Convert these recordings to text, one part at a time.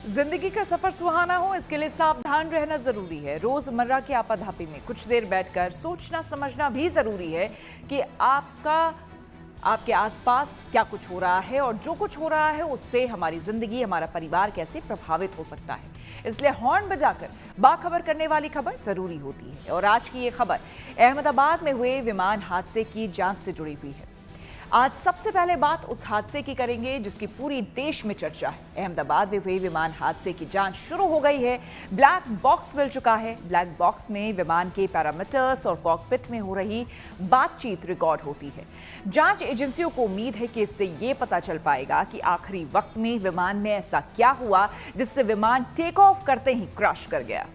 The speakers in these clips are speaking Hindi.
जिंदगी का सफर सुहाना हो, इसके लिए सावधान रहना जरूरी है। रोजमर्रा की आपाधापी में कुछ देर बैठकर सोचना समझना भी जरूरी है कि आपके आसपास क्या कुछ हो रहा है और जो कुछ हो रहा है उससे हमारी जिंदगी, हमारा परिवार कैसे प्रभावित हो सकता है। इसलिए हॉर्न बजाकर बाखबर करने वाली खबर जरूरी होती है। और आज की ये खबर अहमदाबाद में हुए विमान हादसे की जांच से जुड़ी हुई है। आज सबसे पहले बात उस हादसे की करेंगे जिसकी पूरी देश में चर्चा है। अहमदाबाद में हुए विमान हादसे की जांच शुरू हो गई है। ब्लैक बॉक्स मिल चुका है। ब्लैक बॉक्स में विमान के पैरामीटर्स और कॉकपिट में हो रही बातचीत रिकॉर्ड होती है। जांच एजेंसियों को उम्मीद है कि इससे ये पता चल पाएगा कि आखिरी वक्त में विमान में ऐसा क्या हुआ जिससे विमान टेक ऑफ करते ही क्रैश कर गया।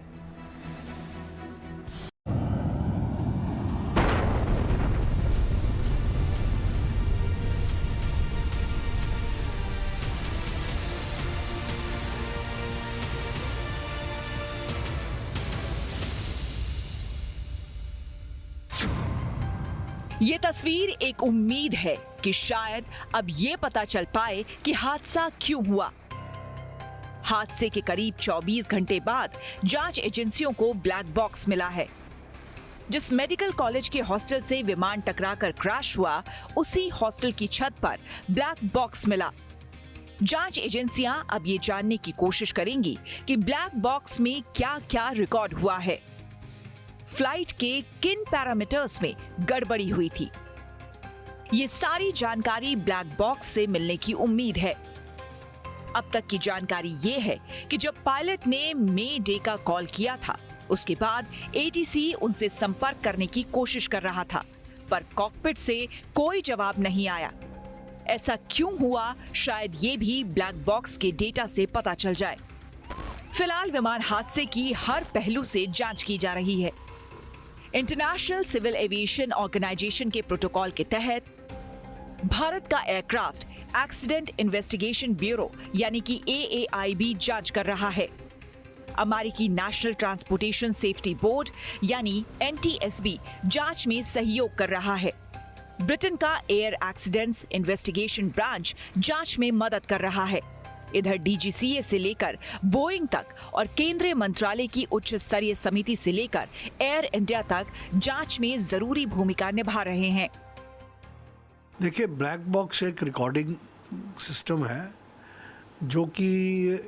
ये तस्वीर एक उम्मीद है कि शायद अब ये पता चल पाए कि हादसा क्यों हुआ। हादसे के करीब 24 घंटे बाद जांच एजेंसियों को ब्लैक बॉक्स मिला है। जिस मेडिकल कॉलेज के हॉस्टल से विमान टकराकर क्रैश हुआ, उसी हॉस्टल की छत पर ब्लैक बॉक्स मिला। जांच एजेंसियां अब ये जानने की कोशिश करेंगी कि ब्लैक बॉक्स में क्या-क्या रिकॉर्ड हुआ है। फ्लाइट के किन पैरामीटर्स में गड़बड़ी हुई थी, ये सारी जानकारी ब्लैक बॉक्स से मिलने की उम्मीद है। अब तक की जानकारी ये है कि जब पायलट ने मे डे का कॉल किया था, उसके बाद एटीसी उनसे संपर्क करने की कोशिश कर रहा था, पर कॉकपिट से कोई जवाब नहीं आया। ऐसा क्यों हुआ, शायद ये भी ब्लैक बॉक्स के डेटा से पता चल जाए। फिलहाल विमान हादसे की हर पहलू से जांच की जा रही है। इंटरनेशनल सिविल एविएशन ऑर्गेनाइजेशन के प्रोटोकॉल के तहत भारत का एयरक्राफ्ट एक्सीडेंट इन्वेस्टिगेशन ब्यूरो यानी कि AAIB जांच कर रहा है। अमेरिकी नेशनल ट्रांसपोर्टेशन सेफ्टी बोर्ड यानी NTSB जांच में सहयोग कर रहा है। ब्रिटेन का एयर एक्सीडेंट्स इन्वेस्टिगेशन ब्रांच जांच में मदद कर रहा है। इधर DGCA से लेकर बोइंग तक और केंद्रीय मंत्रालय की उच्च स्तरीय समिति से लेकर एयर इंडिया तक जांच में जरूरी भूमिका निभा रहे हैं। देखिए, ब्लैक बॉक्स एक रिकॉर्डिंग सिस्टम है जो कि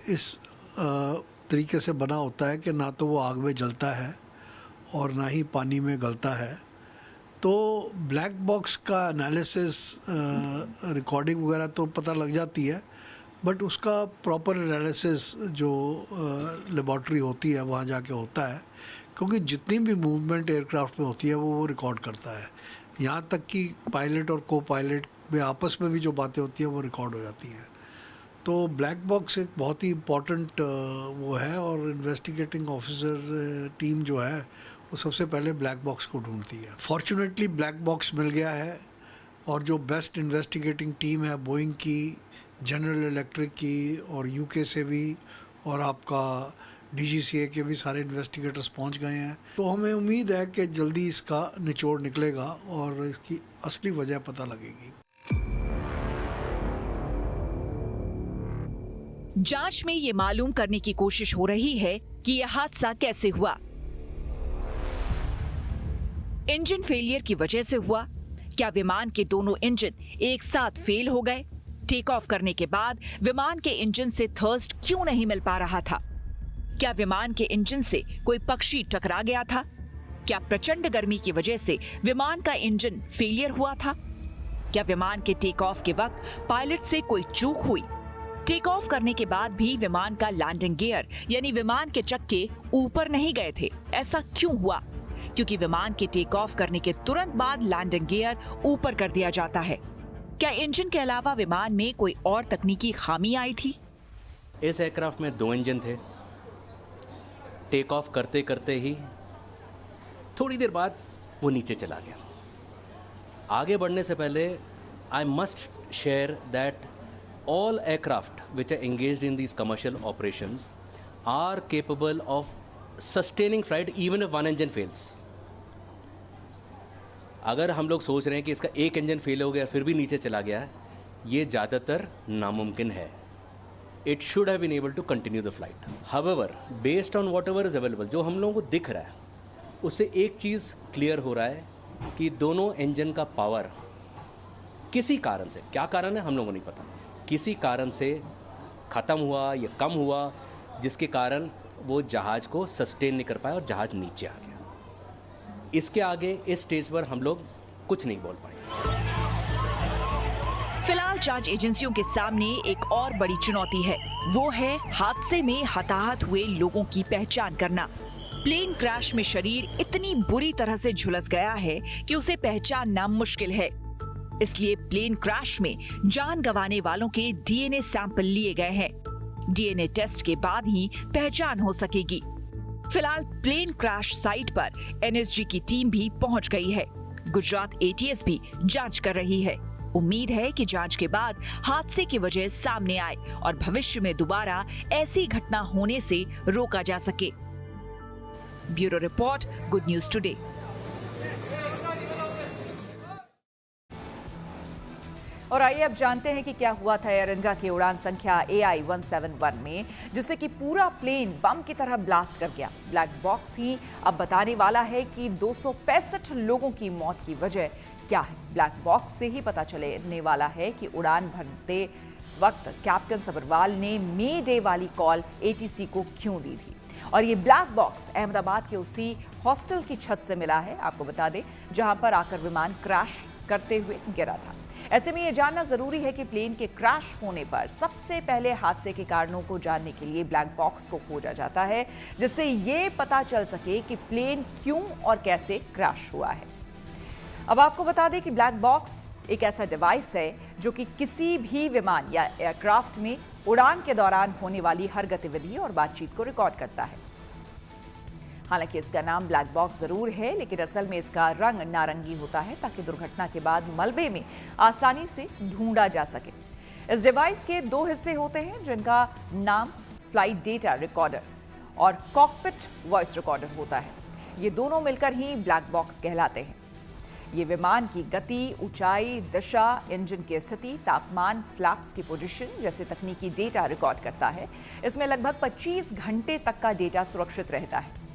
इस तरीके से बना होता है कि ना तो वो आग में जलता है और ना ही पानी में गलता है। तो ब्लैक बॉक्स का एनालिसिस, रिकॉर्डिंग वगैरह तो पता लग जाती है, बट उसका प्रॉपर एनालिसिस जो लेबॉर्ट्री होती है वहाँ जाके होता है, क्योंकि जितनी भी मूवमेंट एयरक्राफ्ट में होती है वो रिकॉर्ड करता है। यहाँ तक कि पायलट और को पायलट में आपस में भी जो बातें होती हैं वो रिकॉर्ड हो जाती हैं। तो ब्लैक बॉक्स एक बहुत ही इम्पॉर्टेंट वो है, और इन्वेस्टिगेटिंग ऑफिसर टीम जो है वो सबसे पहले ब्लैक बॉक्स को ढूंढती है। फॉर्चुनेटली ब्लैक बॉक्स मिल गया है, और जो बेस्ट इन्वेस्टिगेटिंग टीम है बोइंग की, जनरल इलेक्ट्रिक की और UK से भी, और आपका DGCA के भी सारे इन्वेस्टिगेटर्स पहुंच गए हैं। तो हमें उम्मीद है कि जल्दी इसका निचोड़ निकलेगा और इसकी असली वजह पता लगेगी। जांच में ये मालूम करने की कोशिश हो रही है कि यह हादसा कैसे हुआ। इंजन फेलियर की वजह से हुआ? क्या विमान के दोनों इंजन एक साथ फेल हो गए? टेक ऑफ करने के बाद विमान के इंजन से थर्स्ट क्यों नहीं मिल पा रहा था? क्या विमान के इंजन से कोई पक्षी टकरा गया था? क्या प्रचंड गर्मी की वजह से विमान का इंजन फेलियर हुआ था? क्या विमान के टेक ऑफ के वक्त पायलट से कोई चूक हुई? टेक ऑफ करने के बाद भी विमान का लैंडिंग गियर यानी विमान के चक्के ऊपर नहीं गए थे। ऐसा क्यों हुआ? क्योंकि विमान के टेक ऑफ करने के तुरंत बाद लैंडिंग गियर ऊपर कर दिया जाता है। क्या इंजन के अलावा विमान में कोई और तकनीकी खामी आई थी? इस एयरक्राफ्ट में 2 इंजन थे। टेक ऑफ करते करते ही थोड़ी देर बाद वो नीचे चला गया। आगे बढ़ने से पहले I must share that all aircraft which are engaged in these commercial operations are capable of sustaining flight even if 1 engine fails. अगर हम लोग सोच रहे हैं कि इसका एक इंजन फेल हो गया फिर भी नीचे चला गया है, ये ज़्यादातर नामुमकिन है। it should have been able to continue the flight. However, based on whatever is available, जो हम लोगों को दिख रहा है, उससे एक चीज़ क्लियर हो रहा है कि दोनों इंजन का पावर किसी कारण से, क्या कारण है हम लोगों को नहीं पता, किसी कारण से ख़त्म हुआ या कम हुआ, जिसके कारण वो जहाज़ को सस्टेन नहीं कर पाया और जहाज़ नीचे आ गया। इसके आगे इस स्टेज पर हम लोग कुछ नहीं बोल पाए। फिलहाल जांच एजेंसियों के सामने एक और बड़ी चुनौती है, वो है हादसे में हताहत हुए लोगों की पहचान करना। प्लेन क्रैश में शरीर इतनी बुरी तरह से झुलस गया है कि उसे पहचानना मुश्किल है। इसलिए प्लेन क्रैश में जान गंवाने वालों के डीएनए सैंपल लिए गए हैं। डीएनए टेस्ट के बाद ही पहचान हो सकेगी। फिलहाल प्लेन क्रैश साइट पर एनएसजी की टीम भी पहुंच गई है। गुजरात एटीएस भी जांच कर रही है। उम्मीद है कि जांच के बाद हादसे की वजह सामने आए और भविष्य में दोबारा ऐसी घटना होने से रोका जा सके। Bureau report, good news today. और आइए अब जानते हैं कि क्या हुआ था एयर इंडिया की उड़ान संख्या AI 171 में, जिससे कि पूरा प्लेन बम की तरह ब्लास्ट कर गया। ब्लैक बॉक्स ही अब बताने वाला है कि 265 लोगों की मौत की वजह क्या है। ब्लैक बॉक्स से ही पता चलने वाला है कि उड़ान भरते वक्त कैप्टन सब्रवाल ने मे डे वाली कॉल ATC को क्यों दी थी। और ये ब्लैक बॉक्स अहमदाबाद के उसी हॉस्टल की छत से मिला है, आपको बता दें, जहां पर आकर विमान क्रैश करते हुए गिरा था। ऐसे में ये जानना जरूरी है कि प्लेन के क्रैश होने पर सबसे पहले हादसे के कारणों को जानने के लिए ब्लैक बॉक्स को खोजा जाता है, जिससे ये पता चल सके कि प्लेन क्यों और कैसे क्रैश हुआ है। अब आपको बता दें कि ब्लैक बॉक्स एक ऐसा डिवाइस है जो कि किसी भी विमान या एयरक्राफ्ट में उड़ान के दौरान होने वाली हर गतिविधि और बातचीत को रिकॉर्ड करता है। हालांकि इसका नाम ब्लैक बॉक्स जरूर है, लेकिन असल में इसका रंग नारंगी होता है ताकि दुर्घटना के बाद मलबे में आसानी से ढूंढा जा सके। इस डिवाइस के 2 हिस्से होते हैं, जिनका नाम फ्लाइट डेटा रिकॉर्डर और कॉकपिट वॉइस रिकॉर्डर होता है। ये दोनों मिलकर ही ब्लैक बॉक्स कहलाते हैं। ये विमान की गति, ऊंचाई, दिशा, इंजन की स्थिति, तापमान, फ्लैप्स की पोजीशन जैसे तकनीकी डेटा रिकॉर्ड करता है। इसमें लगभग 25 घंटे तक का डेटा सुरक्षित रहता है।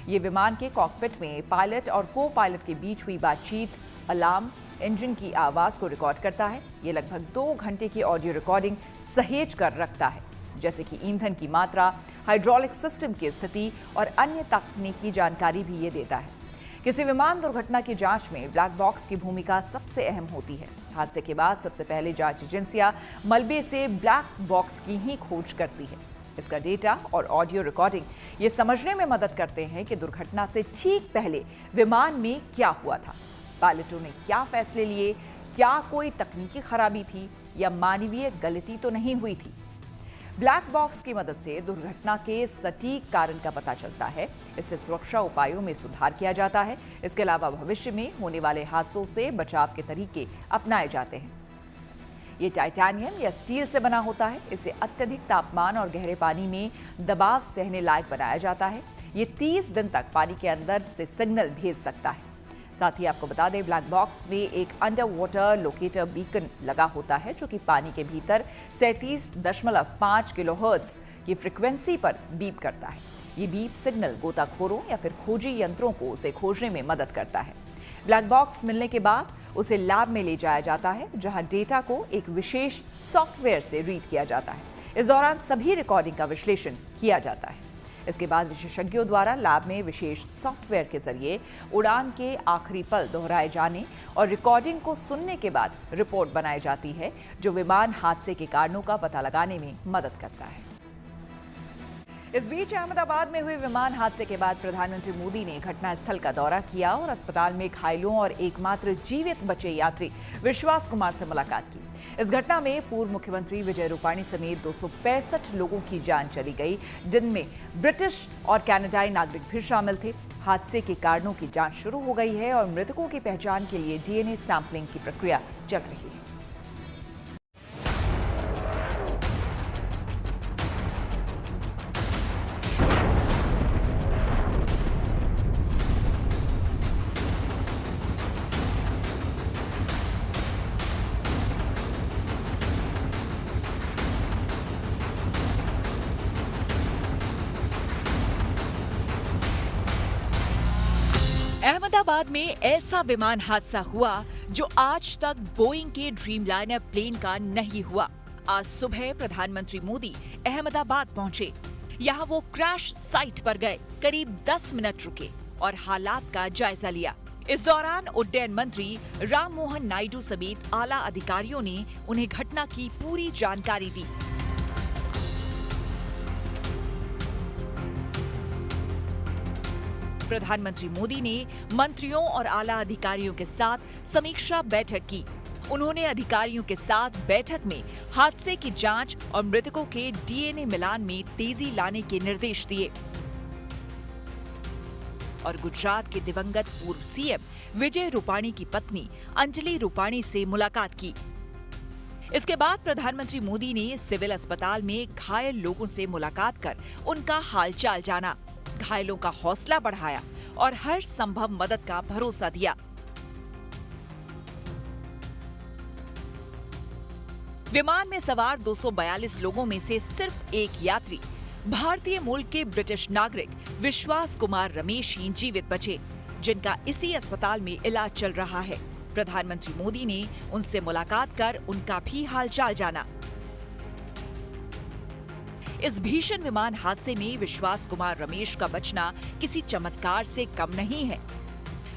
ये विमान के कॉकपिट में पायलट और को पायलट के बीच हुई बातचीत, अलार्म, इंजन की आवाज़ को रिकॉर्ड करता है। ये लगभग 2 घंटे की ऑडियो रिकॉर्डिंग सहेज कर रखता है, जैसे कि ईंधन की मात्रा, हाइड्रोलिक सिस्टम की स्थिति और अन्य तकनीकी जानकारी भी ये देता है। किसी विमान दुर्घटना की जांच में ब्लैक बॉक्स की भूमिका सबसे अहम होती है। हादसे के बाद सबसे पहले जांच एजेंसियां मलबे से ब्लैक बॉक्स की ही खोज करती है। इसका डेटा और ऑडियो रिकॉर्डिंग ये समझने में मदद करते हैं कि दुर्घटना से ठीक पहले विमान में क्या हुआ था, पायलटों ने क्या फैसले लिए, क्या कोई तकनीकी खराबी थी या मानवीय गलती तो नहीं हुई थी। ब्लैक बॉक्स की मदद से दुर्घटना के सटीक कारण का पता चलता है। इससे सुरक्षा उपायों में सुधार किया जाता है। इसके अलावा भविष्य में होने वाले हादसों से बचाव के तरीके अपनाए जाते हैं। ये टाइटेनियम या स्टील से बना होता है। इसे अत्यधिक तापमान और गहरे पानी में दबाव सहने लायक बनाया जाता है। ये 30 दिन तक पानी के अंदर से सिग्नल भेज सकता है। साथ ही आपको बता दें, ब्लैक बॉक्स में एक अंडर वाटर लोकेटर बीकन लगा होता है, जो कि पानी के भीतर 37.5 किलोहर्ट्ज की फ्रिक्वेंसी पर बीप करता है। ये बीप सिग्नल गोताखोरों या फिर खोजी यंत्रों को उसे खोजने में मदद करता है। ब्लैक बॉक्स मिलने के बाद उसे लैब में ले जाया जाता है, जहां डेटा को एक विशेष सॉफ्टवेयर से रीड किया जाता है। इस दौरान सभी रिकॉर्डिंग का विश्लेषण किया जाता है। इसके बाद विशेषज्ञों द्वारा लैब में विशेष सॉफ्टवेयर के जरिए उड़ान के आखिरी पल दोहराए जाने और रिकॉर्डिंग को सुनने के बाद रिपोर्ट बनाई जाती है, जो विमान हादसे के कारणों का पता लगाने में मदद करता है। इस बीच अहमदाबाद में हुए विमान हादसे के बाद प्रधानमंत्री मोदी ने घटनास्थल का दौरा किया और अस्पताल में घायलों और एकमात्र जीवित बचे यात्री विश्वास कुमार से मुलाकात की। इस घटना में पूर्व मुख्यमंत्री विजय रूपाणी समेत 265 लोगों की जान चली गई, जिनमें ब्रिटिश और कनाडाई नागरिक भी शामिल थे। हादसे के कारणों की जांच शुरू हो गई है और मृतकों की पहचान के लिए डीएनए सैंपलिंग की प्रक्रिया चल रही है। अहमदाबाद में ऐसा विमान हादसा हुआ जो आज तक बोइंग के ड्रीमलाइनर प्लेन का नहीं हुआ। आज सुबह प्रधानमंत्री मोदी अहमदाबाद पहुंचे। यहाँ वो क्रैश साइट पर गए, करीब 10 मिनट रुके और हालात का जायजा लिया। इस दौरान उड्डयन मंत्री राम मोहन नायडू समेत आला अधिकारियों ने उन्हें घटना की पूरी जानकारी दी। प्रधानमंत्री मोदी ने मंत्रियों और आला अधिकारियों के साथ समीक्षा बैठक की। उन्होंने अधिकारियों के साथ बैठक में हादसे की जांच और मृतकों के डीएनए मिलान में तेजी लाने के निर्देश दिए और गुजरात के दिवंगत पूर्व सीएम विजय रूपाणी की पत्नी अंजलि रूपाणी से मुलाकात की। इसके बाद प्रधानमंत्री मोदी ने सिविल अस्पताल में घायल लोगों से मुलाकात कर उनका हालचाल जाना, घायलों का हौसला बढ़ाया और हर संभव मदद का भरोसा दिया। विमान में सवार 242 लोगों में से सिर्फ एक यात्री भारतीय मूल के ब्रिटिश नागरिक विश्वास कुमार रमेश ही जीवित बचे, जिनका इसी अस्पताल में इलाज चल रहा है। प्रधानमंत्री मोदी ने उनसे मुलाकात कर उनका भी हालचाल जाना। इस भीषण विमान हादसे में विश्वास कुमार रमेश का बचना किसी चमत्कार से कम नहीं है।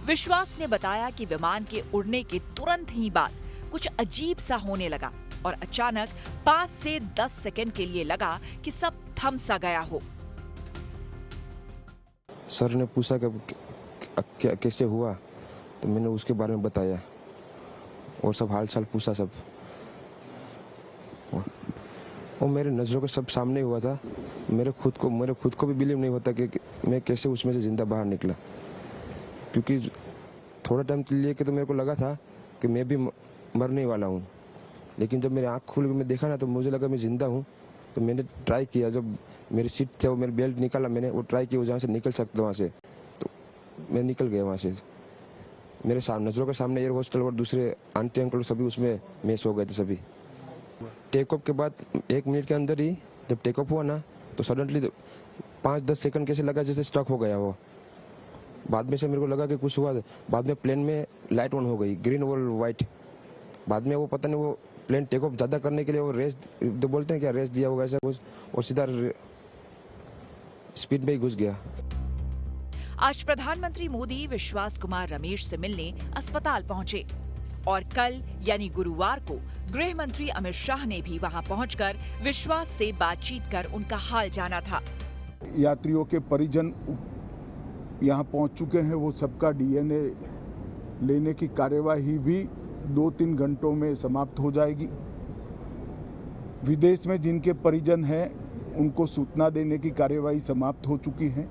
विश्वास ने बताया कि विमान के उड़ने के तुरंत ही बाद कुछ अजीब सा होने लगा और अचानक 5 से 10 सेकंड के लिए लगा कि सब थम सा गया हो। सर ने पूछा कि कैसे हुआ, तो मैंने उसके बारे में बताया और सब हालचाल पूछा सब, और मेरे नज़रों के सब सामने हुआ था। मेरे खुद को भी बिलीव नहीं होता कि मैं कैसे उसमें से जिंदा बाहर निकला, क्योंकि थोड़ा टाइम के लिए तो मेरे को लगा था कि मैं भी मरने वाला हूँ, लेकिन जब मेरी आँख खुल के मैं देखा ना तो मुझे लगा मैं जिंदा हूँ। तो मैंने ट्राई किया, जब मेरी सीट थे वो मेरी बेल्ट निकाला, मैंने वो ट्राई किया जहाँ से निकल सकता वहाँ से, तो मैं निकल गया वहाँ से। मेरे नज़रों के सामने एयर होस्टल और दूसरे आंटी अंकल सभी उसमें मैच हो गए थे सभी। टेक ऑफ के बाद 1 मिनट के अंदर ही जब टेक ऑफ हुआ ना तो सडनली 5-10 सेकंड कैसे लगा जैसे स्टक हो गया वो। बाद में से मेरे को लगा कि कुछ हुआ। बाद में प्लेन में लाइट ऑन हो गई, ग्रीन और वाइट। बाद में वो पता नहीं वो प्लेन टेक ऑफ ज़्यादा करने के लिए वो रेस तो बोलते हैं क्या, रेस दिया होगा ऐसा कुछ, और सीधा स्पीड में ही घुस गया। आज प्रधानमंत्री मोदी विश्वास कुमार रमेश से मिलने अस्पताल पहुंचे और कल यानी गुरुवार को गृह मंत्री अमित शाह ने भी वहां पहुंचकर विश्वास से बातचीत कर उनका हाल जाना था। यात्रियों के परिजन यहां पहुंच चुके हैं, वो सबका डीएनए लेने की कार्यवाही भी 2-3 घंटों में समाप्त हो जाएगी। विदेश में जिनके परिजन हैं उनको सूचना देने की कार्यवाही समाप्त हो चुकी है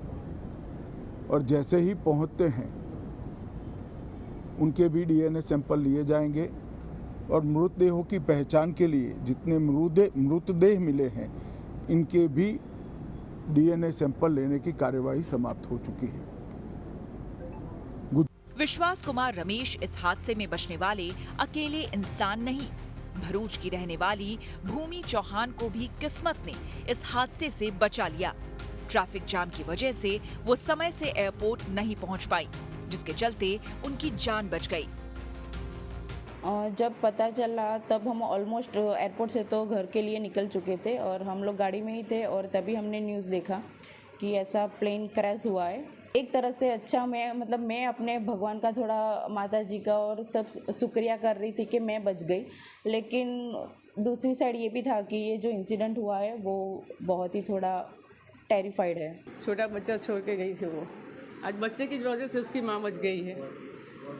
और जैसे ही पहुंचते हैं उनके भी डीएनए सैंपल लिए जाएंगे और मृतदेहों की पहचान के लिए जितने मृतदेह मिले हैं इनके भी डीएनए सैंपल लेने की कार्यवाही समाप्त हो चुकी है। विश्वास कुमार रमेश इस हादसे में बचने वाले अकेले इंसान नहीं। भरूच की रहने वाली भूमि चौहान को भी किस्मत ने इस हादसे से बचा लिया। ट्रैफिक जाम की वजह से वो समय से एयरपोर्ट नहीं पहुंच पाई, जिसके चलते उनकी जान बच गई। जब पता चला तब हम ऑलमोस्ट एयरपोर्ट से तो घर के लिए निकल चुके थे और हम लोग गाड़ी में ही थे और तभी हमने न्यूज़ देखा कि ऐसा प्लेन क्रैश हुआ है। एक तरह से अच्छा मैं अपने भगवान का थोड़ा माता जी का और सब शुक्रिया कर रही थी कि मैं बच गई, लेकिन दूसरी साइड ये भी था कि ये जो इंसिडेंट हुआ है वो बहुत ही थोड़ा टेरिफाइड है। छोटा बच्चा छोड़ के गई थी वो, आज बच्चे की वजह से उसकी माँ बच गई है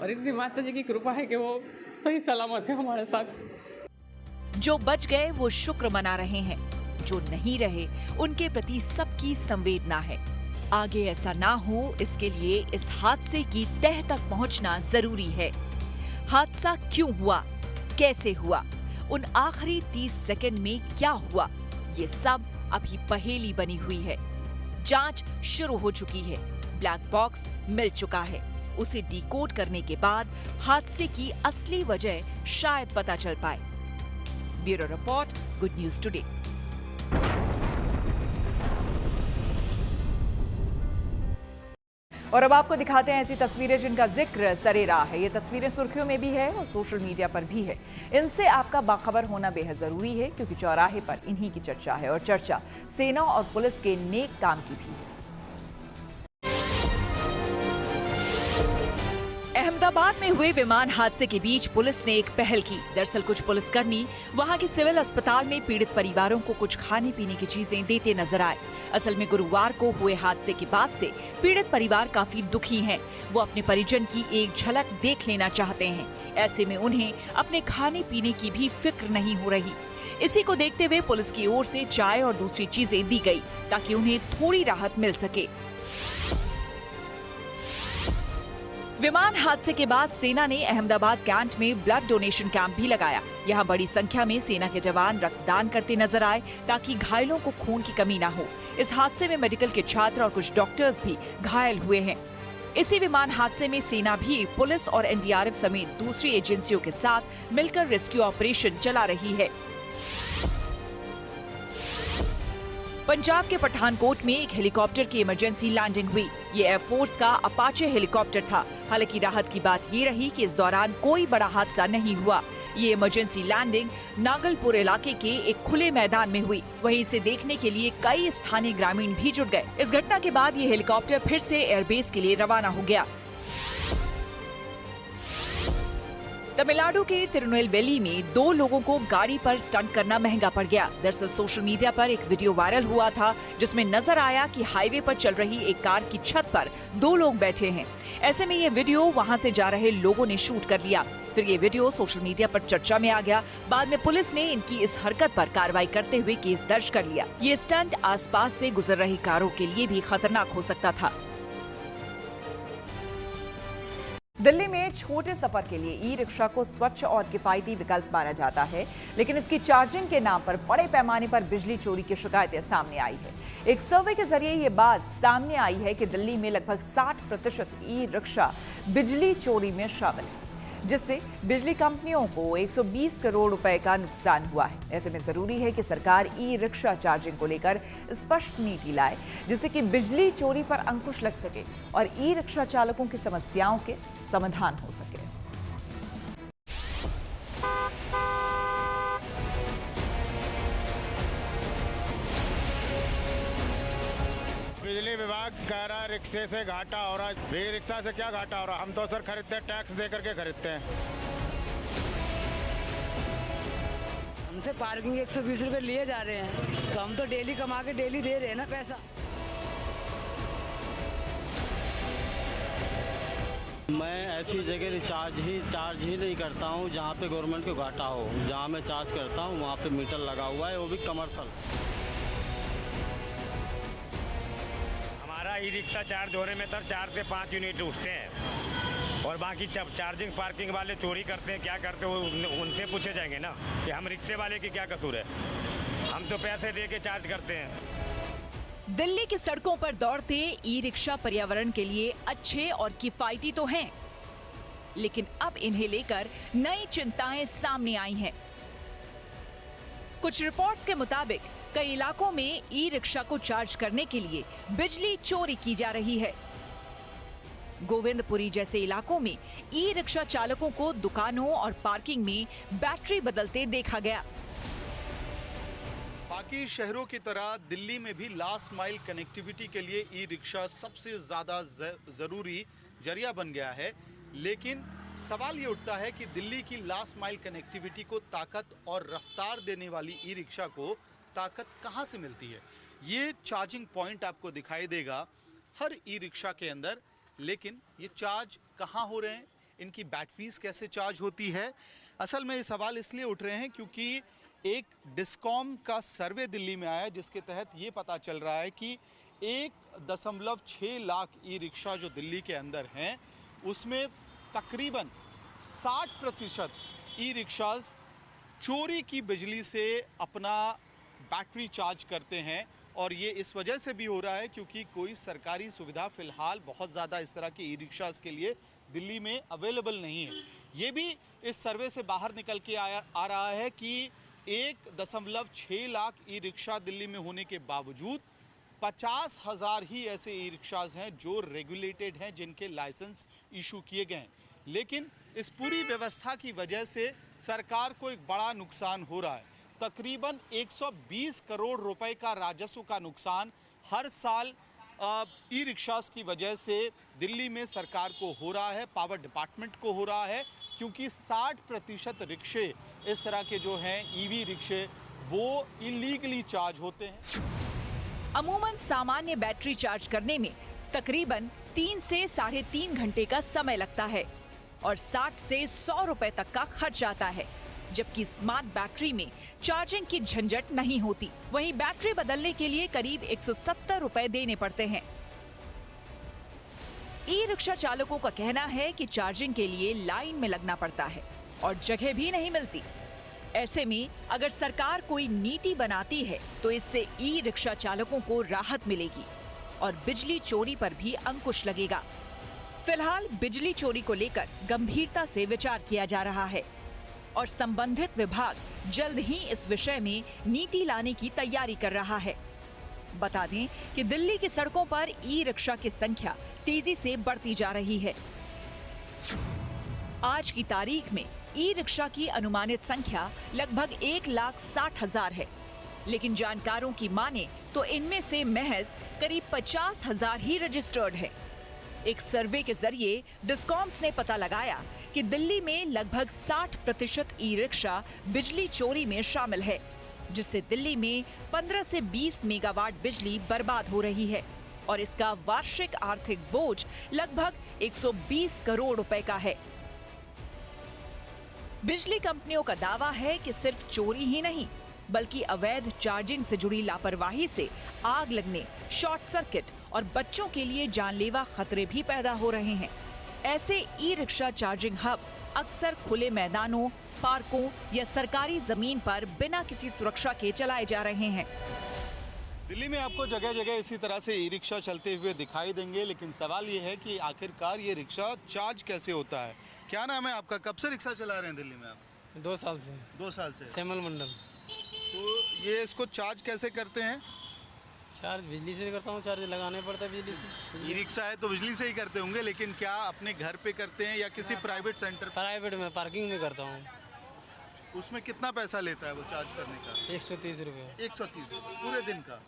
और इतनी माता जी की कृपा है कि वो सही सलामत है हमारे साथ। जो बच गए वो शुक्र मना रहे हैं, जो नहीं रहे उनके प्रति सबकी संवेदना है। आगे ऐसा ना हो इसके लिए इस हादसे की तह तक पहुंचना जरूरी है। हादसा क्यों हुआ, कैसे हुआ, उन आखिरी 30 सेकंड में क्या हुआ, ये सब अभी पहेली बनी हुई है। जांच शुरू हो चुकी है, ब्लैक बॉक्स मिल चुका है। उसे डिकोड करने के बाद हादसे की असली वजह शायद पता चल पाए। Bureau report, good news today. और अब आपको दिखाते हैं ऐसी तस्वीरें जिनका जिक्र सरेराह है। ये तस्वीरें सुर्खियों में भी है और सोशल मीडिया पर भी है। इनसे आपका बाखबर होना बेहद जरूरी है, क्योंकि चौराहे पर इन्हीं की चर्चा है और चर्चा सेना और पुलिस के नेक काम की भी है। अहमदाबाद में हुए विमान हादसे के बीच पुलिस ने एक पहल की। दरअसल कुछ पुलिसकर्मी वहां के सिविल अस्पताल में पीड़ित परिवारों को कुछ खाने पीने की चीजें देते नजर आए। असल में गुरुवार को हुए हादसे के बाद से पीड़ित परिवार काफी दुखी हैं। वो अपने परिजन की एक झलक देख लेना चाहते हैं। ऐसे में उन्हें अपने खाने पीने की भी फिक्र नहीं हो रही। इसी को देखते हुए पुलिस की ओर से चाय और दूसरी चीजें दी गई, ताकि उन्हें थोड़ी राहत मिल सके। विमान हादसे के बाद सेना ने अहमदाबाद कैंट में ब्लड डोनेशन कैंप भी लगाया। यहाँ बड़ी संख्या में सेना के जवान रक्तदान करते नजर आए, ताकि घायलों को खून की कमी न हो। इस हादसे में मेडिकल के छात्र और कुछ डॉक्टर्स भी घायल हुए हैं। इसी विमान हादसे में सेना भी पुलिस और एनडीआरएफ समेत दूसरी एजेंसियों के साथ मिलकर रेस्क्यू ऑपरेशन चला रही है। पंजाब के पठानकोट में एक हेलीकॉप्टर की इमरजेंसी लैंडिंग हुई। ये एयरफोर्स का अपाचे हेलीकॉप्टर था। हालांकि राहत की बात ये रही कि इस दौरान कोई बड़ा हादसा नहीं हुआ। ये इमरजेंसी लैंडिंग नागलपुर इलाके के एक खुले मैदान में हुई। वहीं इसे देखने के लिए कई स्थानीय ग्रामीण भी जुट गए। इस घटना के बाद ये हेलीकॉप्टर फिर से एयरबेस के लिए रवाना हो गया। तमिलनाडु के तिरुनेलवेली में 2 लोगों को गाड़ी पर स्टंट करना महंगा पड़ गया। दरअसल सोशल मीडिया पर एक वीडियो वायरल हुआ था, जिसमें नजर आया कि हाईवे पर चल रही एक कार की छत पर 2 लोग बैठे हैं। ऐसे में ये वीडियो वहां से जा रहे लोगों ने शूट कर लिया। फिर ये वीडियो सोशल मीडिया पर चर्चा में आ गया। बाद में पुलिस ने इनकी इस हरकत पर कार्रवाई करते हुए केस दर्ज कर लिया। ये स्टंट आसपास से गुजर रही कारों के लिए भी खतरनाक हो सकता था। दिल्ली में छोटे सफर के लिए ई रिक्शा को स्वच्छ और किफायती विकल्प माना जाता है, लेकिन इसकी चार्जिंग के नाम पर बड़े पैमाने पर बिजली चोरी की शिकायतें सामने आई है। एक सर्वे के जरिए ये बात सामने आई है कि दिल्ली में लगभग 60% ई रिक्शा बिजली चोरी में शामिल है, जिससे बिजली कंपनियों को 120 करोड़ रुपए का नुकसान हुआ है। ऐसे में जरूरी है कि सरकार ई रिक्शा चार्जिंग को लेकर स्पष्ट नीति लाए, जिससे कि बिजली चोरी पर अंकुश लग सके और ई रिक्शा चालकों की समस्याओं के समाधान हो सके। बिजली विभाग कह रहा है रिक्शे से घाटा हो रहा है। ई रिक्शा से क्या घाटा हो रहा है? हम तो सर खरीदते हैं, टैक्स दे करके खरीदते हैं। हमसे पार्किंग 120 रुपये लिए जा रहे हैं, तो हम तो डेली कमा के डेली दे रहे हैं ना पैसा। मैं ऐसी जगह चार्ज ही नहीं करता हूँ जहाँ पे गवर्नमेंट को घाटा हो। जहाँ मैं चार्ज करता हूँ वहाँ पे मीटर लगा हुआ है, वो भी कमर्शियल। हमारा ई रिक्शा चार्ज होने में सर 4 से 5 यूनिट उठते हैं, और बाकी चार्जिंग पार्किंग वाले चोरी करते हैं, क्या करते हैं वो उनसे पूछे जाएंगे ना कि हम रिक्शे वाले की क्या कसूर है। हम तो पैसे दे के चार्ज करते हैं। दिल्ली की सड़कों पर दौड़ते ई रिक्शा पर्यावरण के लिए अच्छे और किफायती तो हैं, लेकिन अब इन्हें लेकर नई चिंताएं सामने आई हैं। कुछ रिपोर्ट्स के मुताबिक कई इलाकों में ई रिक्शा को चार्ज करने के लिए बिजली चोरी की जा रही है। गोविंदपुरी जैसे इलाकों में ई रिक्शा चालकों को दुकानों और पार्किंग में बैटरी बदलते देखा गया। बाकी शहरों की तरह दिल्ली में भी लास्ट माइल कनेक्टिविटी के लिए ई रिक्शा सबसे ज़्यादा ज़रूरी जरिया बन गया है। लेकिन सवाल ये उठता है कि दिल्ली की लास्ट माइल कनेक्टिविटी को ताकत और रफ्तार देने वाली ई रिक्शा को ताकत कहाँ से मिलती है। ये चार्जिंग पॉइंट आपको दिखाई देगा हर ई रिक्शा के अंदर, लेकिन ये चार्ज कहाँ हो रहे हैं, इनकी बैटरीज कैसे चार्ज होती है। असल में ये सवाल इसलिए उठ रहे हैं क्योंकि एक डिस्कॉम का सर्वे दिल्ली में आया, जिसके तहत ये पता चल रहा है कि 1.6 लाख ई रिक्शा जो दिल्ली के अंदर हैं, उसमें तकरीबन 60% ई रिक्शाज चोरी की बिजली से अपना बैटरी चार्ज करते हैं। और ये इस वजह से भी हो रहा है क्योंकि कोई सरकारी सुविधा फ़िलहाल बहुत ज़्यादा इस तरह के ई रिक्शाज के लिए दिल्ली में अवेलेबल नहीं है। ये भी इस सर्वे से बाहर निकल के आ रहा है कि 1.6 लाख ई रिक्शा दिल्ली में होने के बावजूद 50,000 ही ऐसे ई रिक्शाज हैं जो रेगुलेटेड हैं, जिनके लाइसेंस इशू किए गए हैं। लेकिन इस पूरी व्यवस्था की वजह से सरकार को एक बड़ा नुकसान हो रहा है। तकरीबन 120 करोड़ रुपए का राजस्व का नुकसान हर साल ई रिक्शास की वजह से दिल्ली में सरकार को हो रहा है, पावर डिपार्टमेंट को हो रहा है, क्योंकि 60% रिक्शे इस तरह के जो हैं ईवी रिक्शे वो इलीगली चार्ज होते हैं। अमूमन सामान्य बैटरी चार्ज करने में तकरीबन 3 से 3.5 घंटे का समय लगता है और 60 से 100 रुपए तक का खर्च आता है, जबकि स्मार्ट बैटरी में चार्जिंग की झंझट नहीं होती। वहीं बैटरी बदलने के लिए करीब 170 रुपए देने पड़ते हैं। ई रिक्शा चालकों का कहना है कि चार्जिंग के लिए लाइन में लगना पड़ता है और जगह भी नहीं मिलती। ऐसे में अगर सरकार कोई नीति बनाती है तो इससे ई रिक्शा चालकों को राहत मिलेगी और बिजली चोरी पर भी अंकुश लगेगा। फिलहाल बिजली चोरी को लेकर गंभीरता से विचार किया जा रहा है और संबंधित विभाग जल्द ही इस विषय में नीति लाने की तैयारी कर रहा है। बता दें कि दिल्ली की सड़कों पर ई रिक्शा की संख्या तेजी से बढ़ती जा रही है। आज की तारीख में ई रिक्शा की अनुमानित संख्या लगभग 1,60,000 है, लेकिन जानकारों की माने तो इनमें से महज करीब 50,000 ही रजिस्टर्ड है। एक सर्वे के जरिए डिस्कॉम्स ने पता लगाया कि दिल्ली में लगभग 60% ई रिक्शा बिजली चोरी में शामिल है, जिससे दिल्ली में 15 से 20 मेगावाट बिजली बर्बाद हो रही है और इसका वार्षिक आर्थिक बोझ लगभग 120 करोड़ रुपए का है। बिजली कंपनियों का दावा है कि सिर्फ चोरी ही नहीं बल्कि अवैध चार्जिंग से जुड़ी लापरवाही से आग लगने, शॉर्ट सर्किट और बच्चों के लिए जानलेवा खतरे भी पैदा हो रहे हैं। ऐसे ई रिक्शा चार्जिंग हब अक्सर खुले मैदानों, पार्कों या सरकारी जमीन पर बिना किसी सुरक्षा के चलाए जा रहे हैं। दिल्ली में आपको जगह जगह इसी तरह से ई रिक्शा चलते हुए दिखाई देंगे, लेकिन सवाल ये है कि आखिरकार ये रिक्शा चार्ज कैसे होता है। क्या नाम है आपका? कब से रिक्शा चला रहे हैं दिल्ली में आप? 2 साल से। 2 साल से। श्यामल मंडल। तो ये इसको चार्ज कैसे करते हैं? चार्ज बिजली से करता हूँ, चार्ज लगाने पड़ता है बिजली से। ई रिक्शा है तो बिजली से ही करते होंगे, लेकिन क्या अपने घर पे करते हैं या किसी प्राइवेट सेंटर? प्राइवेट में पार्किंग में करता हूँ। उसमें कितना पैसा लेता है वो चार्ज करने का? 130 रुपये। 130 रुपये पूरे दिन का।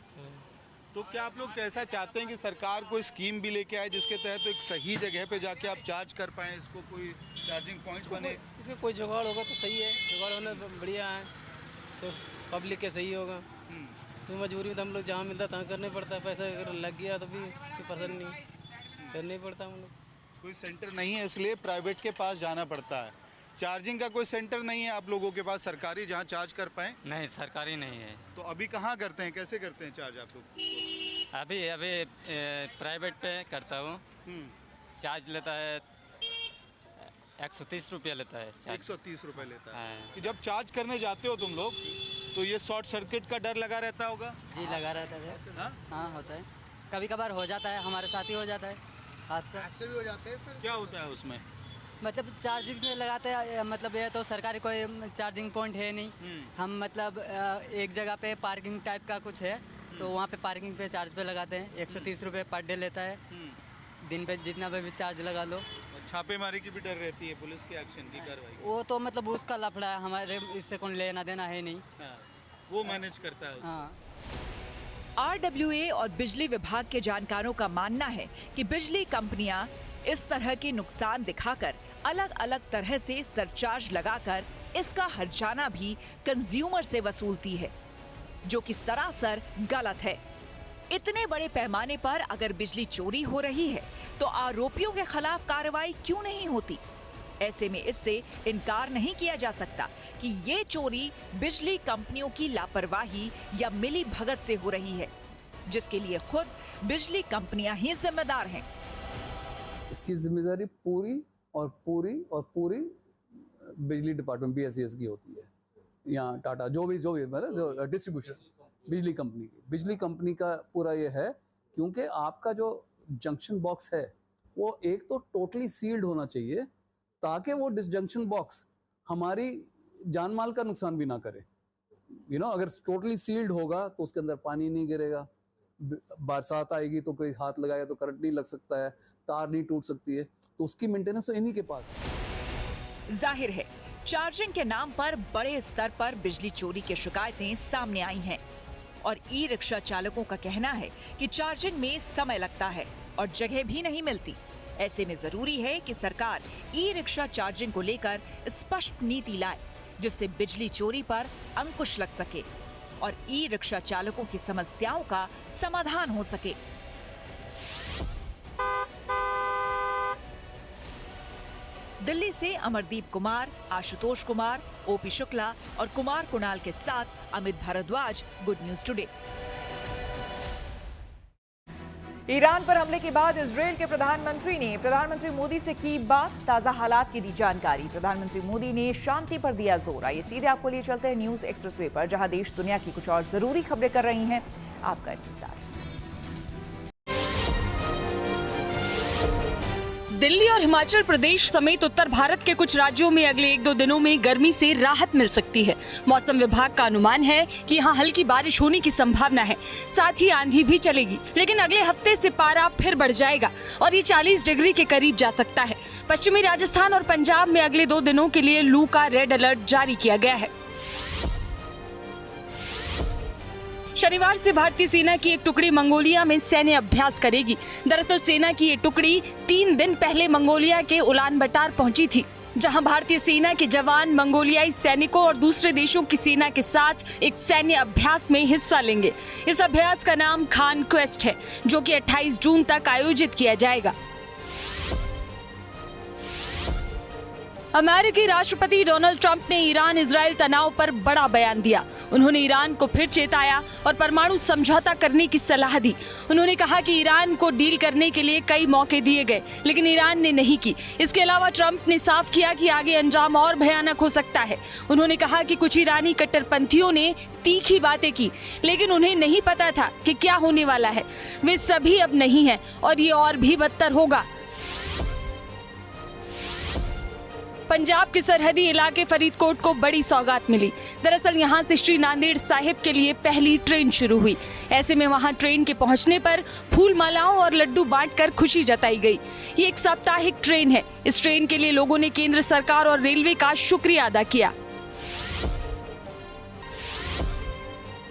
तो क्या आप लोग कैसा चाहते हैं कि सरकार कोई स्कीम भी लेके आए जिसके तहत एक सही जगह पे जाके आप चार्ज कर पाएँ, इसको कोई चार्जिंग पॉइंट बने? इसका कोई जुगाड़ होगा तो सही है, जुगाड़ होना बढ़िया है, सिर्फ पब्लिक के सही होगा। तो मजबूरी में तो हम लोग जहाँ मिलता तहाँ करने पड़ता है, पैसा अगर लग गया तो भी कोई पसंद नहीं, करना ही पड़ता है हम लोग। कोई सेंटर नहीं है इसलिए प्राइवेट के पास जाना पड़ता है। चार्जिंग का कोई सेंटर नहीं है आप लोगों के पास सरकारी जहाँ चार्ज कर पाएँ? नहीं, सरकारी नहीं है। तो अभी कहाँ करते हैं, कैसे करते हैं चार्ज आप लोग? अभी प्राइवेट पे करता हूँ। चार्ज लेता है 130 रुपया लेता है। 130 रुपये लेता है। कि जब चार्ज करने जाते हो तुम लोग तो ये शॉर्ट सर्किट का डर लगा रहता होगा? जी लगा रहता है। हाँ होता है, कभी कभार हो जाता है, हमारे साथ ही हो जाता है हादसा भी हो जाते हैं सर। क्या होता है उसमें? मतलब चार्जिंग में लगाते हैं, मतलब ये तो सरकारी कोई चार्जिंग पॉइंट है नहीं। हम मतलब एक जगह पे पार्किंग टाइप का कुछ है तो वहाँ पे पार्किंग पे चार्ज पे लगाते हैं। 130 रुपये पर डे लेता है, दिन पे जितना भी चार्ज लगा लो। छापेमारी की भी डर रहती है, पुलिस के एक्शन की कार्रवाई? वो तो मतलब उसका लफड़ा है, हमारे इससे कौन लेना देना है नहीं। वो मैनेज करता है। हाँ। RWA और बिजली विभाग के जानकारों का मानना है कि बिजली कंपनियां इस तरह के नुकसान दिखाकर अलग अलग तरह से सरचार्ज लगाकर इसका हर्जाना भी कंज्यूमर से वसूलती है, जो कि सरासर गलत है। इतने बड़े पैमाने पर अगर बिजली चोरी हो रही है तो आरोपियों के खिलाफ कार्रवाई क्यों नहीं होती? ऐसे में इससे इनकार नहीं किया जा सकता कि ये चोरी बिजली कंपनियों की लापरवाही या मिली भगत से हो रही है, जिसके लिए खुद बिजली कंपनियां ही जिम्मेदार हैं। इसकी जिम्मेदारी पूरी बिजली डिपार्टमेंट BSES की होती है। यहाँ टाटा जो भी मतलब जो डिस्ट्रीब्यूशन बिजली कंपनी का पूरा ये है, क्योंकि आपका जो जंक्शन बॉक्स है वो एक तो टोटली सील्ड होना चाहिए ताकि वो डिसजंक्शन बॉक्स हमारी जान माल का नुकसान भी ना करे। अगर टोटली सील्ड होगा तो उसके अंदर पानी नहीं गिरेगा, बरसात आएगी तो कोई हाथ लगाएगा तो करंट नहीं लग सकता है, तार नहीं टूट सकती है, तो उसकी मेंटेनेंस तो इन्हीं के पास है। जाहिर है चार्जिंग के नाम पर बड़े स्तर पर बिजली चोरी की शिकायतें सामने आई हैं और ई रिक्शा चालकों का कहना है कि चार्जिंग में समय लगता है और जगह भी नहीं मिलती। ऐसे में जरूरी है कि सरकार ई रिक्शा चार्जिंग को लेकर स्पष्ट नीति लाए जिससे बिजली चोरी पर अंकुश लग सके और ई रिक्शा चालकों की समस्याओं का समाधान हो सके। दिल्ली से अमरदीप कुमार, आशुतोष कुमार, ओपी शुक्ला और कुमार कुणाल के साथ Amit Bhardwaj, good news today. Iran पर हमले के बाद इजरायल के प्रधानमंत्री ने प्रधानमंत्री मोदी से की बात, ताजा हालात की दी जानकारी। प्रधानमंत्री मोदी ने शांति पर दिया जोर। आइए सीधे आपको लिए चलते हैं न्यूज एक्सप्रेसवे पर, जहां देश दुनिया की कुछ और जरूरी खबरें कर रही हैं आपका इंतजार। दिल्ली और हिमाचल प्रदेश समेत उत्तर भारत के कुछ राज्यों में अगले 1-2 दिनों में गर्मी से राहत मिल सकती है। मौसम विभाग का अनुमान है कि यहाँ हल्की बारिश होने की संभावना है, साथ ही आंधी भी चलेगी। लेकिन अगले हफ्ते से पारा फिर बढ़ जाएगा और ये 40 डिग्री के करीब जा सकता है। पश्चिमी राजस्थान और पंजाब में अगले 2 दिनों के लिए लू का रेड अलर्ट जारी किया गया है। शनिवार से भारतीय सेना की एक टुकड़ी मंगोलिया में सैन्य अभ्यास करेगी। दरअसल सेना की ये टुकड़ी 3 दिन पहले मंगोलिया के उलान बटार पहुंची थी, जहां भारतीय सेना के जवान मंगोलियाई सैनिकों और दूसरे देशों की सेना के साथ एक सैन्य अभ्यास में हिस्सा लेंगे। इस अभ्यास का नाम खान क्वेस्ट है, जो कि 28 जून तक आयोजित किया जाएगा। अमेरिकी राष्ट्रपति डोनाल्ड ट्रंप ने ईरान इजरायल तनाव पर बड़ा बयान दिया। उन्होंने ईरान को फिर चेताया और परमाणु समझौता करने की सलाह दी। उन्होंने कहा कि ईरान को डील करने के लिए कई मौके दिए गए, लेकिन ईरान ने नहीं की। इसके अलावा ट्रंप ने साफ किया कि आगे अंजाम और भयानक हो सकता है। उन्होंने कहा कि कुछ ईरानी कट्टरपंथियों ने तीखी बातें की, लेकिन उन्हें नहीं पता था कि क्या होने वाला है। वे सभी अब नहीं हैं और ये और भी बदतर होगा। पंजाब के सरहदी इलाके फरीदकोट को बड़ी सौगात मिली। दरअसल यहां से श्री नांदेड़ साहिब के लिए पहली ट्रेन शुरू हुई। ऐसे में वहां ट्रेन के पहुंचने पर फूल मालाओं और लड्डू बांटकर खुशी जताई गई। ये एक साप्ताहिक ट्रेन है। इस ट्रेन के लिए लोगों ने केंद्र सरकार और रेलवे का शुक्रिया अदा किया।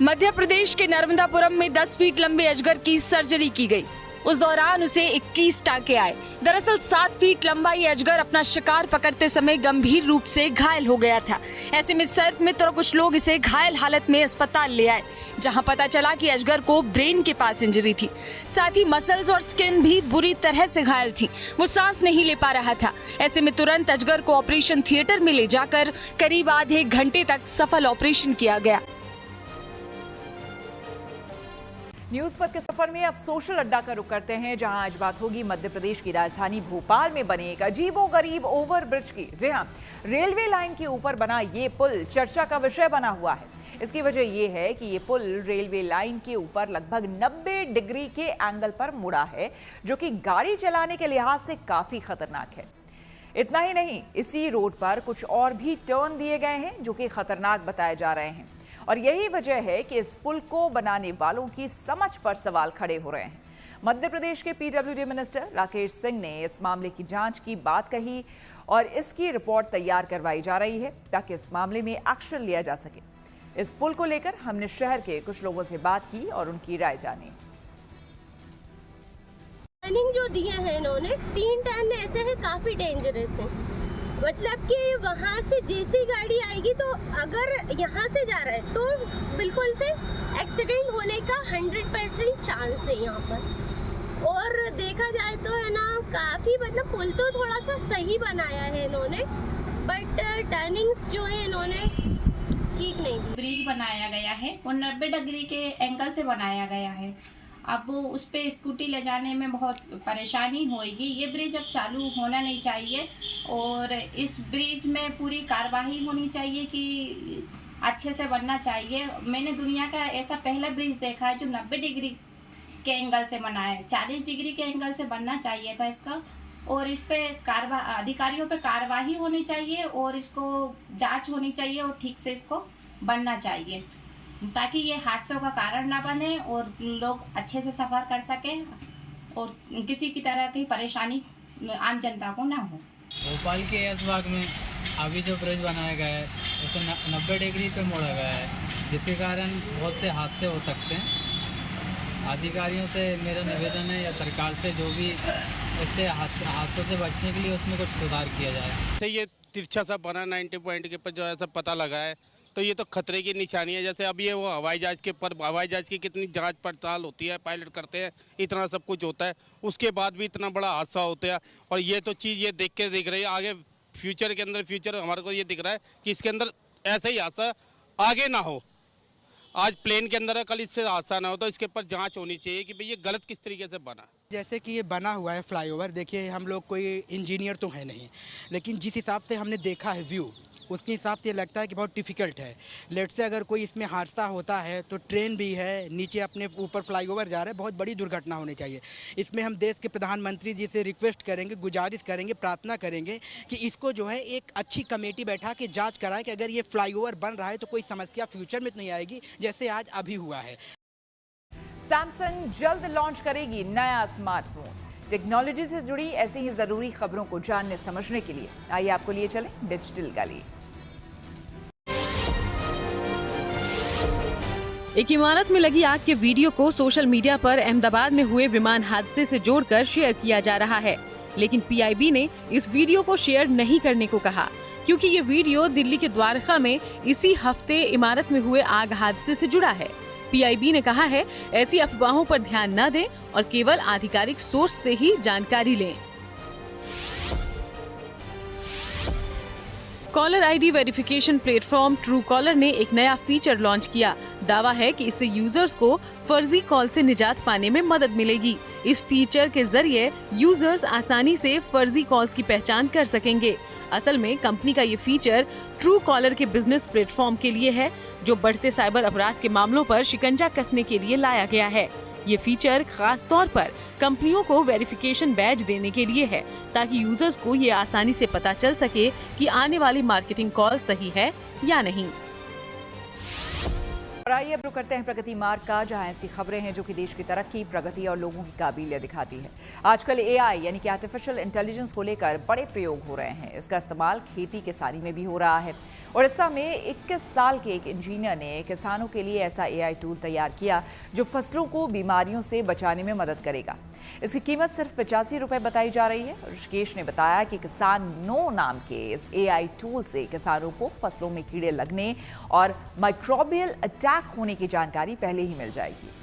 मध्य प्रदेश के नर्मदापुरम में 10 फीट लंबे अजगर की सर्जरी की गई। उस दौरान उसे 21 टांके आए। दरअसल 7 फीट लंबा ये अजगर अपना शिकार पकड़ते समय गंभीर रूप से घायल हो गया था। ऐसे में सर्प मित्र और कुछ लोग इसे घायल हालत में अस्पताल ले आए, जहां पता चला कि अजगर को ब्रेन के पास इंजरी थी। साथ ही मसल्स और स्किन भी बुरी तरह से घायल थी। वो सांस नहीं ले पा रहा था। ऐसे में तुरंत अजगर को ऑपरेशन थिएटर में ले जाकर करीब आधे घंटे तक सफल ऑपरेशन किया गया। न्यूज पर के सफर में अब सोशल अड्डा का रुख करते हैं, जहां आज बात होगी मध्य प्रदेश की राजधानी भोपाल में बने एक अजीबोगरीब ओवरब्रिज की। जी हां, रेलवे लाइन के ऊपर बना ये पुल चर्चा का विषय बना हुआ है। इसकी वजह यह है कि ये पुल रेलवे लाइन के ऊपर लगभग 90 डिग्री के एंगल पर मुड़ा है, जो कि गाड़ी चलाने के लिहाज से काफी खतरनाक है। इतना ही नहीं, इसी रोड पर कुछ और भी टर्न दिए गए हैं जो कि खतरनाक बताए जा रहे हैं। और यही वजह है कि इस पुल को बनाने वालों की समझ पर सवाल खड़े हो रहे हैं। मध्य प्रदेश के पीडब्ल्यूडी मिनिस्टर राकेश सिंह ने इस मामले की जांच की बात कही और इसकी रिपोर्ट तैयार करवाई जा रही है ताकि इस मामले में एक्शन लिया जा सके। इस पुल को लेकर हमने शहर के कुछ लोगों से बात की और उनकी राय जानी। ट्रेनिंग जो दिए हैं इन्होंने, 3 टर्न ऐसे हैं काफी डेंजरस है। मतलब कि वहाँ से जैसी गाड़ी आएगी तो अगर यहाँ से जा रहा है तो बिल्कुल से एक्सीडेंट होने का 100% चांस है यहाँ पर। और देखा जाए तो है ना, काफ़ी मतलब पुल तो थोड़ा सा सही बनाया है इन्होंने, बट टर्निंग्स जो है इन्होंने ठीक नहीं। ब्रिज बनाया गया है और 90 डिग्री के एंगल से बनाया गया है। अब उस पर स्कूटी ले जाने में बहुत परेशानी होएगी। ये ब्रिज अब चालू होना नहीं चाहिए और इस ब्रिज में पूरी कार्यवाही होनी चाहिए कि अच्छे से बनना चाहिए। मैंने दुनिया का ऐसा पहला ब्रिज देखा है जो 90 डिग्री के एंगल से बना है। 40 डिग्री के एंगल से बनना चाहिए था इसका, और इस पे अधिकारियों पे कार्यवाही होनी चाहिए और इसको जांच होनी चाहिए और ठीक से इसको बनना चाहिए। ताकि ये हादसों का कारण ना बने और लोग अच्छे से सफ़र कर सकें और किसी की तरह की परेशानी आम जनता को ना हो। भोपाल के ऐशबाग में अभी जो ब्रिज बनाया गया है उसे 90 डिग्री पे मोड़ा गया है, जिसके कारण बहुत से हादसे हो सकते हैं। अधिकारियों से मेरा निवेदन है या सरकार से जो भी इससे हादसों से बचने के लिए उसमें कुछ सुधार किया जाए। ये तिरछा सा बना 90 पॉइंट के ऊपर जो है सब पता लगा है, तो ये तो खतरे की निशानी है। जैसे अब ये वो हवाई जहाज़ के ऊपर हवाई जहाज़ की कितनी जांच पड़ताल होती है, पायलट करते हैं, इतना सब कुछ होता है, उसके बाद भी इतना बड़ा हादसा होता है। और ये तो चीज़ ये देख के दिख रही है, आगे फ्यूचर के अंदर फ्यूचर हमारे को ये दिख रहा है कि इसके अंदर ऐसा ही हादसा आगे ना हो। आज प्लेन के अंदर है, कल इससे हादसा ना हो, तो इसके ऊपर जांच होनी चाहिए कि भाई ये गलत किस तरीके से बना। जैसे कि ये बना हुआ है फ्लाईओवर, देखिए हम लोग कोई इंजीनियर तो है नहीं, लेकिन जिस हिसाब से हमने देखा है व्यू, उसके हिसाब से लगता है कि बहुत डिफ़िकल्ट है। लेट से अगर कोई इसमें हादसा होता है तो ट्रेन भी है, नीचे अपने ऊपर फ्लाईओवर जा रहा है, बहुत बड़ी दुर्घटना होनी चाहिए। इसमें हम देश के प्रधानमंत्री जी से रिक्वेस्ट करेंगे, गुजारिश करेंगे, प्रार्थना करेंगे कि इसको जो है एक अच्छी कमेटी बैठा के जांच कराए कि अगर ये फ्लाईओवर बन रहा है तो कोई समस्या फ्यूचर में तो नहीं आएगी जैसे आज अभी हुआ है। सैमसंग जल्द लॉन्च करेगी नया स्मार्टफोन। टेक्नोलॉजी से जुड़ी ऐसी ही जरूरी खबरों को जानने समझने के लिए आइए आपको लिए चलें डिजिटल गली। एक इमारत में लगी आग के वीडियो को सोशल मीडिया पर अहमदाबाद में हुए विमान हादसे से जोड़कर शेयर किया जा रहा है, लेकिन पीआईबी ने इस वीडियो को शेयर नहीं करने को कहा, क्योंकि ये वीडियो दिल्ली के द्वारका में इसी हफ्ते इमारत में हुए आग हादसे से जुड़ा है। पीआईबी ने कहा है ऐसी अफवाहों पर ध्यान न दें और केवल आधिकारिक सोर्स से ही जानकारी लें। Caller ID verification platform true collar ने एक नया फीचर लॉन्च किया। दावा है कि इससे यूजर्स को फर्जी कॉल से निजात पाने में मदद मिलेगी। इस फीचर के जरिए यूजर्स आसानी से फर्जी कॉल्स की पहचान कर सकेंगे। असल में कंपनी का ये फीचर ट्रू कॉलर के बिजनेस प्लेटफॉर्म के लिए है, जो बढ़ते साइबर अपराध के मामलों पर शिकंजा कसने के लिए लाया गया है। ये फीचर खास तौर पर कंपनियों को वेरिफिकेशन बैज देने के लिए है, ताकि यूजर्स को ये आसानी से पता चल सके कि आने वाली मार्केटिंग कॉल सही है या नहीं। और आइए अब रुक करते हैं प्रगति मार्ग का, जहां ऐसी खबरें हैं जो कि देश की तरक्की, प्रगति और लोगों की काबिलियत दिखाती है। आजकल एआई यानी कि आर्टिफिशियल इंटेलिजेंस को लेकर बड़े प्रयोग हो रहे हैं। इसका इस्तेमाल खेती किसानी में भी हो रहा है। ओडिशा में 21 साल के एक इंजीनियर ने किसानों के लिए ऐसा एआई टूल तैयार किया जो फसलों को बीमारियों से बचाने में मदद करेगा। इसकी कीमत सिर्फ 85 रुपये बताई जा रही है। ऋषिकेश ने बताया कि किसान नो नाम के इस एआई टूल से किसानों को फसलों में कीड़े लगने और माइक्रोबियल अटैक होने की जानकारी पहले ही मिल जाएगी।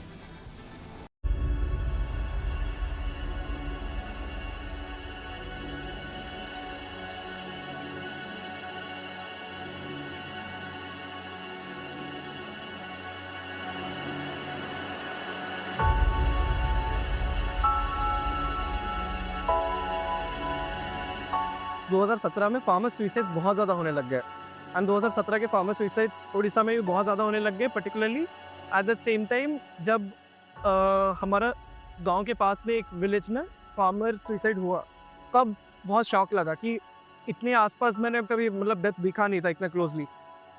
दो 2017 में फार्मर सुइसाइड्स बहुत ज़्यादा होने लग गए एंड 2017 के फार्मर सुइसाइड्स उड़ीसा में भी बहुत ज़्यादा होने लग गए, particularly at the same time जब हमारा गांव के पास में एक विलेज में फार्मर सुइसाइड हुआ, तब बहुत शौक लगा कि इतने आसपास मैंने कभी मतलब डेथ दिखा नहीं था इतना क्लोजली।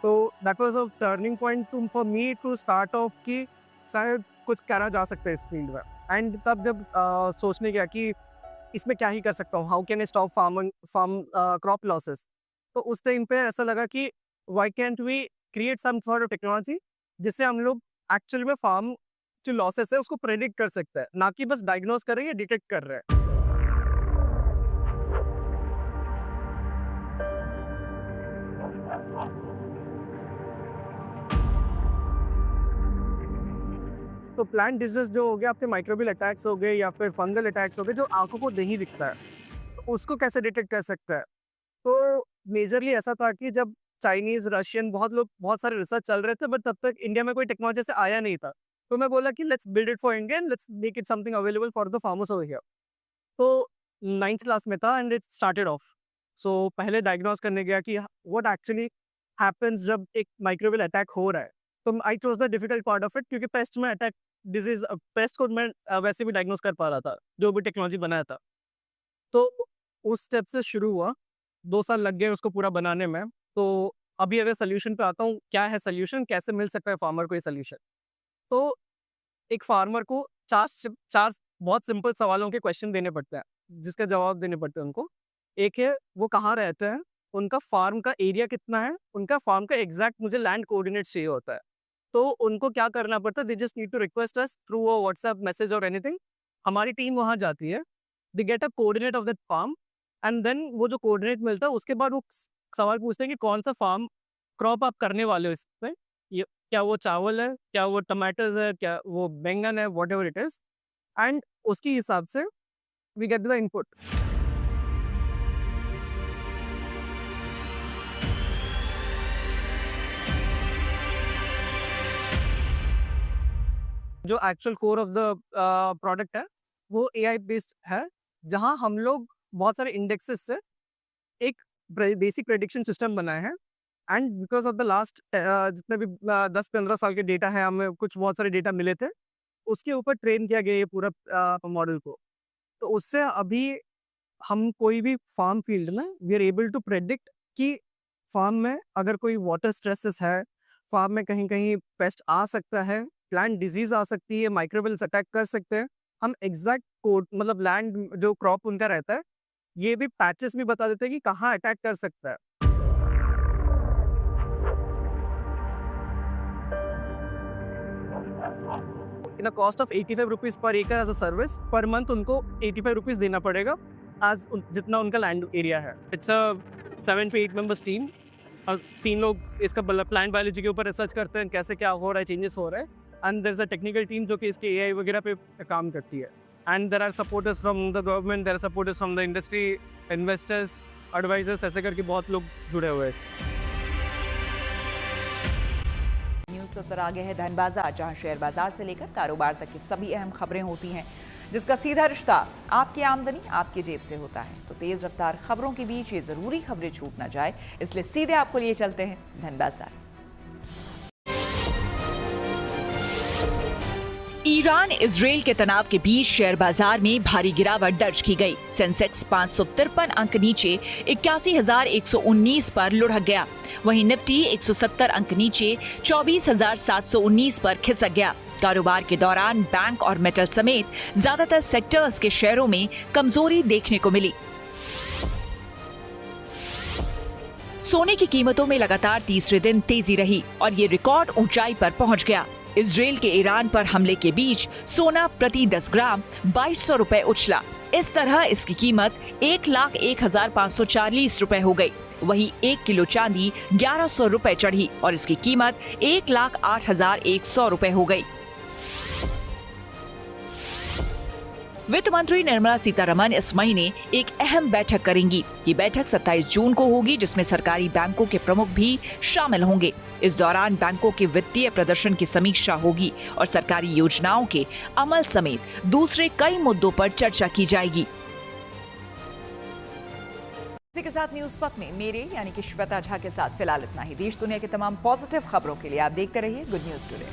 तो that was a turning point for me to start off कि शायद कुछ करा जा सकता है इस फील्ड में। एंड तब जब सोचने गया कि इसमें क्या ही कर सकता हूँ, how can I stop farm crop losses, तो उस टाइम पे ऐसा लगा कि why can't we create some sort of technology जिससे हम लोग एक्चुअली में फार्म जो लॉसेस है उसको प्रेडिक्ट कर सकते हैं, ना कि बस डायग्नोज कर रहे हैं या डिटेक्ट कर रहे हैं। तो प्लांट डिजीज जो हो गया, आपके माइक्रोबियल अटैक्स हो गए या फिर फंगल अटैक्स हो गए जो आंखों को नहीं दिखता है, तो उसको कैसे डिटेक्ट कर सकता है। तो मेजरली ऐसा था कि जब चाइनीज़, रशियन बहुत सारे रिसर्च चल रहे थे, बट तब तक इंडिया में कोई टेक्नोलॉजी से आया नहीं था। तो मैं बोला कि let's build it for India and let's make it something available for the farmers over here. तो 9th क्लास में था एंड इट स्टार्टेड ऑफ। सो पहले डायग्नोज करने गया कि व्हाट एक्चुअली हैपेंस जब एक माइक्रोबियल अटैक हो रहा है। तो I chose the difficult part of it, क्योंकि पेस्ट में अटैक डिजीज, पेस्ट को मैं वैसे भी डायग्नोज कर पा रहा था जो भी टेक्नोलॉजी बनाया था। तो उस स्टेप से शुरू हुआ, 2 साल लग गए उसको पूरा बनाने में। तो अभी अगर सोल्यूशन पे आता हूँ, क्या है सोल्यूशन, कैसे मिल सकता है फार्मर को ये सोल्यूशन। तो एक फार्मर को चार बहुत सिंपल सवालों के क्वेश्चन देने पड़ते हैं, जिसका जवाब देने पड़ते हैं उनको। एक है वो कहाँ रहते हैं, उनका फार्म का एरिया कितना है, उनका फार्म का एग्जैक्ट मुझे लैंड कोऑर्डिनेट चाहिए होता है। तो उनको क्या करना पड़ता है, they just need to request us through a WhatsApp message और एनीथिंग। हमारी टीम वहाँ जाती है, they get a coordinate of that farm and then वो जो कोऑर्डिनेट मिलता है उसके बाद वो सवाल पूछते हैं कि कौन सा फार्म क्रॉप आप करने वाले हो इसमें, ये क्या वो चावल है, क्या वो टमाटर्स है, क्या वो बैंगन है, what ever it is, and उसके हिसाब से वी गेट द इनपुट। जो actual core of the product है वो AI बेस्ड है, जहां हम लोग बहुत सारे इंडेक्सेस से एक बेसिक प्रेडिक्शन सिस्टम बनाए हैं। And because of the last जितने भी 10-15 साल के डेटा है, हमें कुछ बहुत सारे डेटा मिले थे, उसके ऊपर ट्रेन किया गया ये पूरा मॉडल को। तो उससे अभी हम कोई भी फार्म फील्ड में we are able to predict कि फार्म में अगर कोई वाटर स्ट्रेसेस है, फार्म में कहीं कहीं पेस्ट आ सकता है, प्लांट डिजीज आ सकती है, माइक्रोबियल्स अटैक कर सकते हैं। हम एग्जैक्ट कोड मतलब लैंड जो क्रॉप उनका रहता है, ये भी पैचेस भी बता देते हैं कि कहाँ अटैक कर सकता है। In a cost of 85 rupees per acre as a service, per month उनको 85 रुपीज़ देना पड़ेगा आज जितना उनका लैंड एरिया है। It's a 7 to 8 members team, और 3 लोग इसका प्लांट बायोलॉजी के ऊपर रिसर्च करते हैं, कैसे क्या हो रहा है, चेंजेस हो रहा है। And there is a technical team जो कि इसके AI वगैरह पे काम करती है। And there are supporters from the government, there are supporters from the industry, investors, advisors, ऐसे करके बहुत लोग जुड़े हुए हैं। न्यूज़ पर आगे है धन बाजार, जहां शेयर बाजार से लेकर कारोबार तक की सभी अहम खबरें होती हैं, जिसका सीधा रिश्ता आपकी आमदनी आपकी जेब से होता है। तो तेज रफ्तार खबरों के बीच ये जरूरी खबरें छूट ना जाए, इसलिए सीधे आपको लिए चलते हैं धन बाजार। ईरान इजरायल के तनाव के बीच शेयर बाजार में भारी गिरावट दर्ज की गई। सेंसेक्स 553 अंक नीचे 81,119 पर लुढ़क गया। वहीं निफ्टी 170 अंक नीचे 24,719 पर खिसक गया। कारोबार के दौरान बैंक और मेटल समेत ज्यादातर सेक्टर्स के शेयरों में कमजोरी देखने को मिली। सोने की कीमतों में लगातार तीसरे दिन तेजी रही और ये रिकॉर्ड ऊंचाई पर पहुंच गया। इजरायल के ईरान पर हमले के बीच सोना प्रति 10 ग्राम 2200 रुपए उछला। इस तरह इसकी कीमत 1,01,540 रुपए हो गई। वहीं 1 किलो चांदी 1100 रुपए चढ़ी और इसकी कीमत 1,08,100 रुपए हो गई। वित्त मंत्री निर्मला सीतारमण इस महीने एक अहम बैठक करेंगी। ये बैठक 27 जून को होगी, जिसमें सरकारी बैंकों के प्रमुख भी शामिल होंगे। इस दौरान बैंकों के वित्तीय प्रदर्शन की समीक्षा होगी और सरकारी योजनाओं के अमल समेत दूसरे कई मुद्दों पर चर्चा की जाएगी। इसी के साथ न्यूज़ पक में मेरे यानी कि श्वेता झा के साथ फिलहाल इतना ही। देश दुनिया की तमाम पॉजिटिव खबरों के लिए आप देखते रहिए गुड न्यूज़ टुडे।